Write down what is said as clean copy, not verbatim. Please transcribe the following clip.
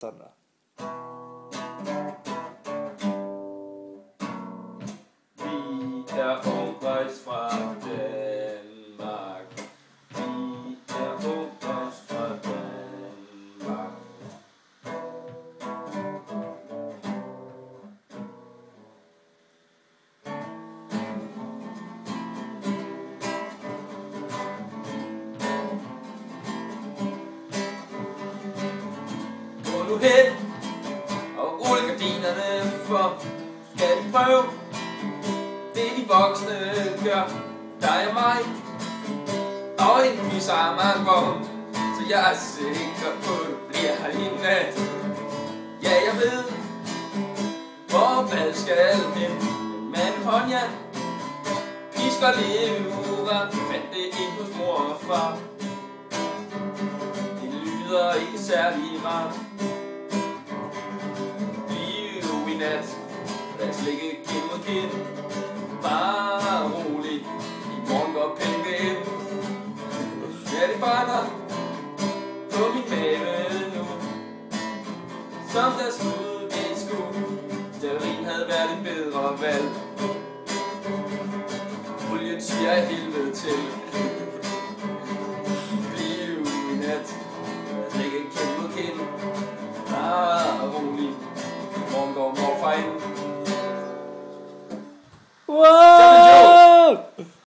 Sådan der. Vi er ungdomsrejst fra Danmark. Vi er ungdomsrejst fra Danmark. Gå nu hen og rulle gardinerne, for skal vi prøve det de voksne gør, dig og mig. Og en vi sammen går, så jeg er sikker på, at du bliver her i nat. Ja, jeg ved, hvor bal skal hen. Men håndjern, pisker lever, fandt det ind hos mor og far. Det lyder ikke særlig rart. Bliv i nat, lad os ligge kind mod kind. Bare rolig, i morgen går penge ind. Ja, det brænder på min mave nu, som der stod det skulle. Stearin havde været et bedre valg. Olien siger helvede til.